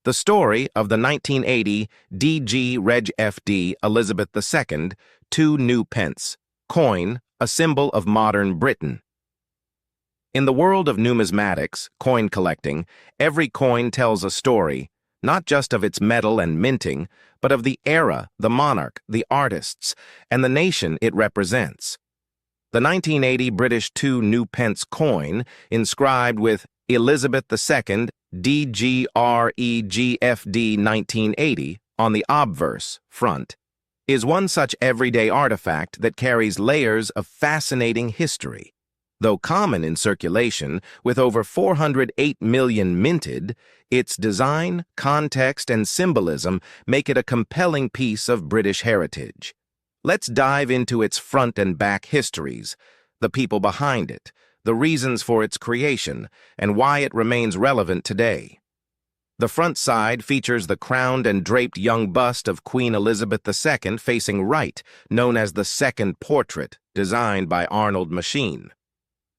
The story of the 1980 DG Reg FD Elizabeth II, 2 new pence, coin, a symbol of modern Britain. In the world of numismatics, coin collecting, every coin tells a story, not just of its metal and minting, but of the era, the monarch, the artists, and the nation it represents. The 1980 British 2 new pence coin, inscribed with Elizabeth II DGREGFD 1980 on the obverse front, is one such everyday artifact that carries layers of fascinating history. Though common in circulation, with over 408 million minted, its design, context, and symbolism make it a compelling piece of British heritage. Let's dive into its front and back histories, the people behind it, the reasons for its creation, and why it remains relevant today. The front side features the crowned and draped young bust of Queen Elizabeth II facing right, known as the second portrait, designed by Arnold Machine.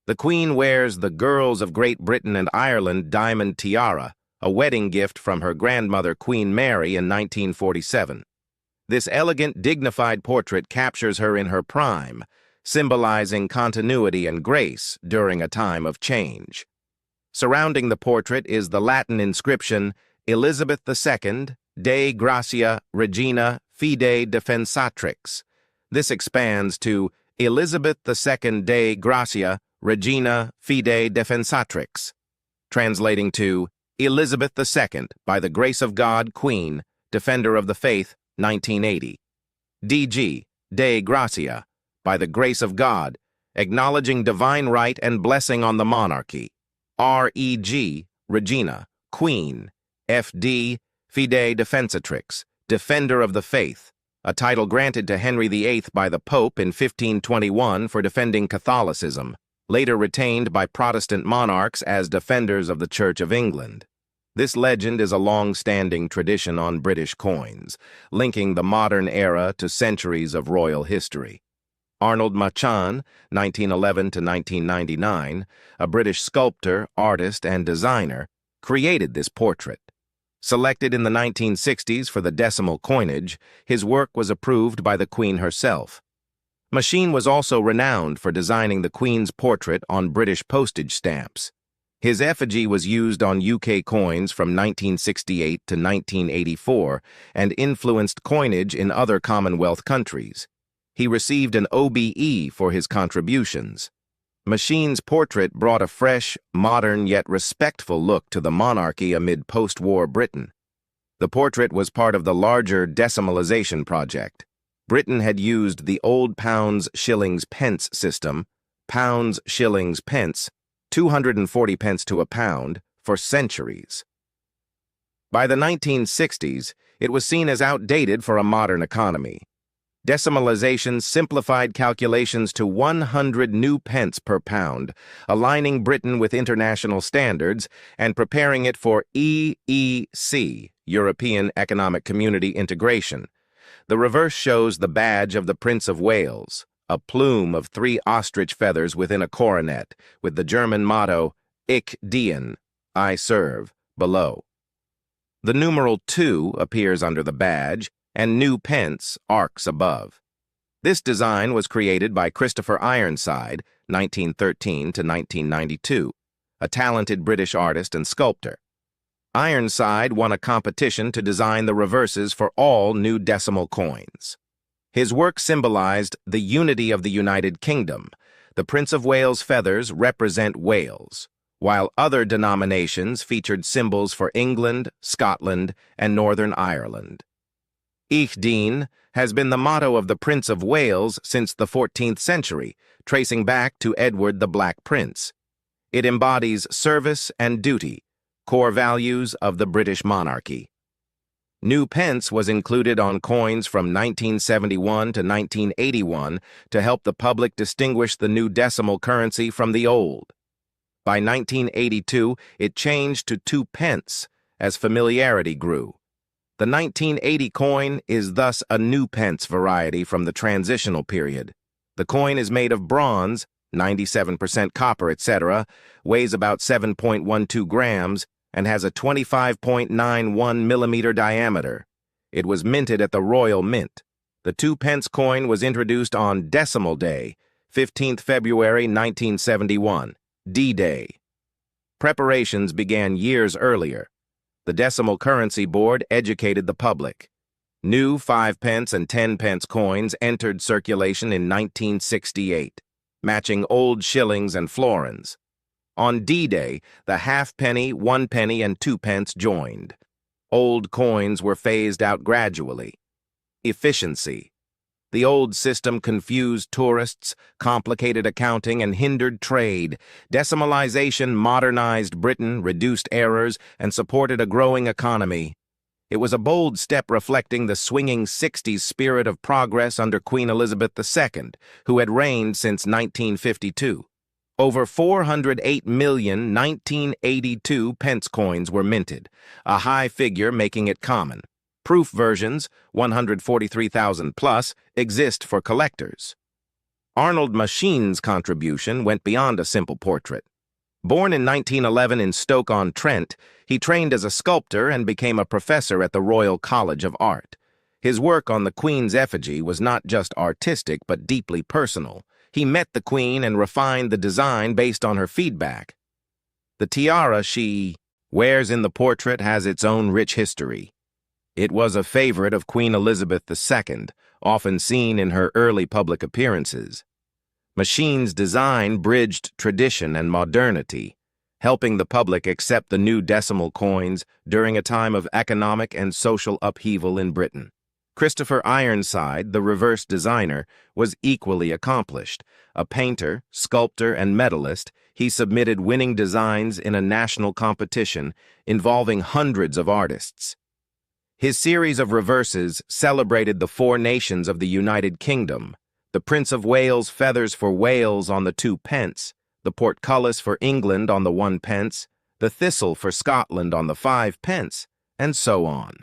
The Queen wears the Girls of Great Britain and Ireland diamond tiara, a wedding gift from her grandmother Queen Mary in 1947. This elegant, dignified portrait captures her in her prime, symbolizing continuity and grace during a time of change. Surrounding the portrait is the Latin inscription, Elizabeth II, Dei Gratia Regina Fide Defensatrix. This expands to Elizabeth II Dei Gratia Regina Fide Defensatrix, translating to Elizabeth II, by the grace of God, Queen, Defender of the Faith, 1980. DG, Dei Gratia, by the grace of God, acknowledging divine right and blessing on the monarchy. REG, Regina, Queen, FD, Fide Defensatrix, Defender of the Faith, a title granted to Henry VIII by the Pope in 1521 for defending Catholicism, later retained by Protestant monarchs as defenders of the Church of England. This legend is a long-standing tradition on British coins, linking the modern era to centuries of royal history. Arnold Machine, 1911 to 1999, a British sculptor, artist, and designer, created this portrait. Selected in the 1960s for the decimal coinage, his work was approved by the Queen herself. Machine was also renowned for designing the Queen's portrait on British postage stamps. His effigy was used on UK coins from 1968 to 1984 and influenced coinage in other Commonwealth countries. He received an OBE for his contributions. Machine's portrait brought a fresh, modern yet respectful look to the monarchy amid post-war Britain. The portrait was part of the larger decimalization project. Britain had used the old pounds, shillings, pence system, pounds, shillings, pence, 240 pence to a pound, for centuries. By the 1960s, it was seen as outdated for a modern economy. Decimalization simplified calculations to 100 new pence per pound, aligning Britain with international standards and preparing it for EEC, European Economic Community integration. The reverse shows the badge of the Prince of Wales, a plume of 3 ostrich feathers within a coronet, with the German motto, Ich dien, I serve, below. The numeral 2 appears under the badge, and new pence arcs above. This design was created by Christopher Ironside, 1913 to 1992, a talented British artist and sculptor. Ironside won a competition to design the reverses for all new decimal coins. His work symbolized the unity of the United Kingdom. The Prince of Wales feathers represent Wales, while other denominations featured symbols for England, Scotland, and Northern Ireland. Ich dien has been the motto of the Prince of Wales since the 14th century, tracing back to Edward the Black Prince. It embodies service and duty, core values of the British monarchy. New pence was included on coins from 1971 to 1981 to help the public distinguish the new decimal currency from the old. By 1982, it changed to 2 pence as familiarity grew. The 1980 coin is thus a new pence variety from the transitional period. The coin is made of bronze, 97% copper, etc., weighs about 7.12 grams, and has a 25.91 millimeter diameter. It was minted at the Royal Mint. The 2-pence coin was introduced on Decimal Day, 15th February 1971, D-Day. Preparations began years earlier. The Decimal Currency Board educated the public. New 5-pence and 10-pence coins entered circulation in 1968, matching old shillings and florins. On D-Day, the halfpenny, 1 penny, and 2 pence joined. Old coins were phased out gradually. Efficiency. The old system confused tourists, complicated accounting, and hindered trade. Decimalization modernized Britain, reduced errors, and supported a growing economy. It was a bold step reflecting the swinging 60s spirit of progress under Queen Elizabeth II, who had reigned since 1952. Over 408 million 1982 pence coins were minted, a high figure making it common. Proof versions, 143,000 plus, exist for collectors. Arnold Machine's contribution went beyond a simple portrait. Born in 1911 in Stoke-on-Trent, he trained as a sculptor and became a professor at the Royal College of Art. His work on the Queen's effigy was not just artistic but deeply personal. He met the Queen and refined the design based on her feedback. The tiara she wears in the portrait has its own rich history. It was a favorite of Queen Elizabeth II, often seen in her early public appearances. Machine's design bridged tradition and modernity, helping the public accept the new decimal coins during a time of economic and social upheaval in Britain. Christopher Ironside, the reverse designer, was equally accomplished. A painter, sculptor, and medalist, he submitted winning designs in a national competition involving hundreds of artists. His series of reverses celebrated the 4 nations of the United Kingdom: the Prince of Wales feathers for Wales on the 2 pence, the portcullis for England on the 1 pence, the thistle for Scotland on the 5 pence, and so on.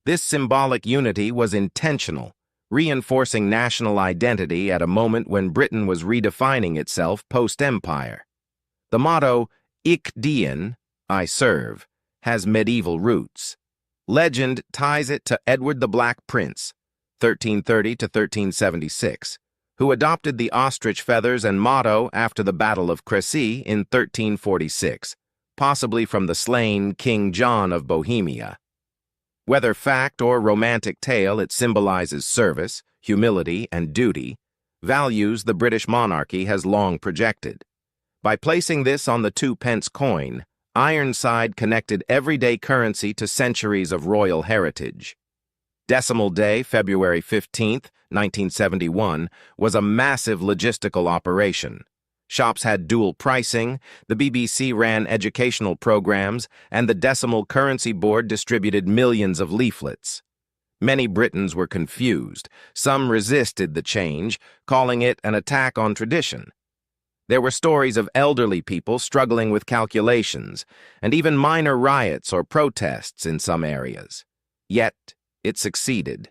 This symbolic unity was intentional, reinforcing national identity at a moment when Britain was redefining itself post-empire. The motto, Ich dien, I serve, has medieval roots. Legend ties it to Edward the Black Prince, 1330 to 1376, who adopted the ostrich feathers and motto after the Battle of Crécy in 1346, possibly from the slain King John of Bohemia. Whether fact or romantic tale, it symbolizes service, humility, and duty, values the British monarchy has long projected. By placing this on the 2-pence coin, Ironside connected everyday currency to centuries of royal heritage. Decimal Day, February 15, 1971, was a massive logistical operation. Shops had dual pricing, the BBC ran educational programs, and the Decimal Currency Board distributed millions of leaflets. Many Britons were confused. Some resisted the change, calling it an attack on tradition. There were stories of elderly people struggling with calculations, and even minor riots or protests in some areas. Yet, it succeeded.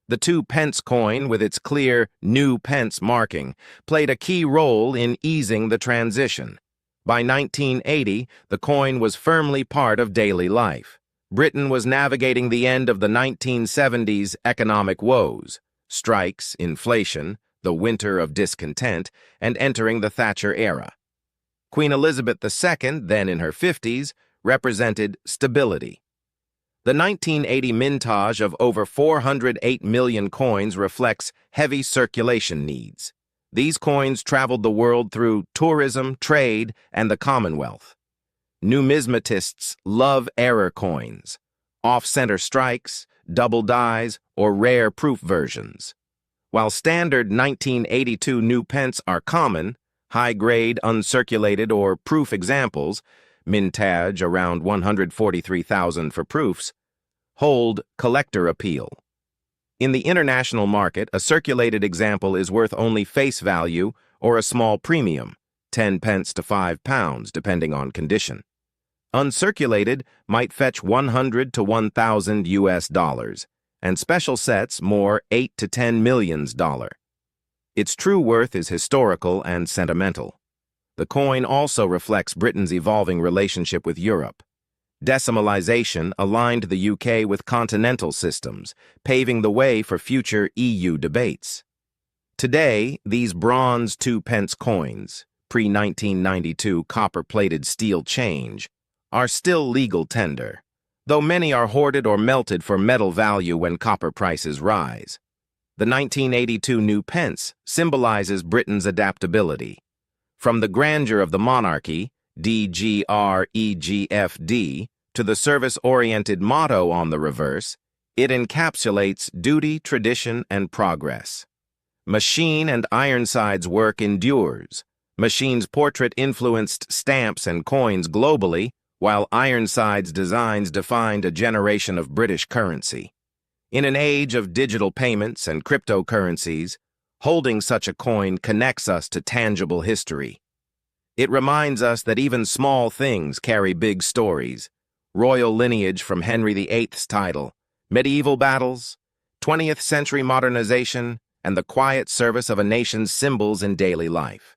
The 2-pence coin, with its clear new pence marking, played a key role in easing the transition. By 1980, the coin was firmly part of daily life. Britain was navigating the end of the 1970s economic woes: strikes, inflation, the winter of discontent, and entering the Thatcher era. Queen Elizabeth II, then in her 50s, represented stability. The 1980 mintage of over 408 million coins reflects heavy circulation needs. These coins traveled the world through tourism, trade, and the Commonwealth. Numismatists love error coins, off-center strikes, double dies, or rare proof versions. While standard 1982 new pence are common, high-grade, uncirculated, or proof examples, mintage around 143,000 for proofs, hold collector appeal. In the international market, a circulated example is worth only face value or a small premium, 10 pence to £5, depending on condition. Uncirculated might fetch 100 to 1,000 US dollars, and special sets more 8 to 10 millions dollar. Its true worth is historical and sentimental. The coin also reflects Britain's evolving relationship with Europe. Decimalization aligned the UK with continental systems, paving the way for future EU debates. Today, these bronze 2-pence coins, pre-1992 copper-plated steel change, are still legal tender, though many are hoarded or melted for metal value when copper prices rise. The 1982 new pence symbolizes Britain's adaptability. From the grandeur of the monarchy, DGREGFD, to the service-oriented motto on the reverse, it encapsulates duty, tradition, and progress. Machine and Ironside's work endures. Machine's portrait influenced stamps and coins globally, while Ironside's designs defined a generation of British currency. In an age of digital payments and cryptocurrencies, holding such a coin connects us to tangible history. It reminds us that even small things carry big stories: royal lineage from Henry VIII's title, medieval battles, 20th century modernization, and the quiet service of a nation's symbols in daily life.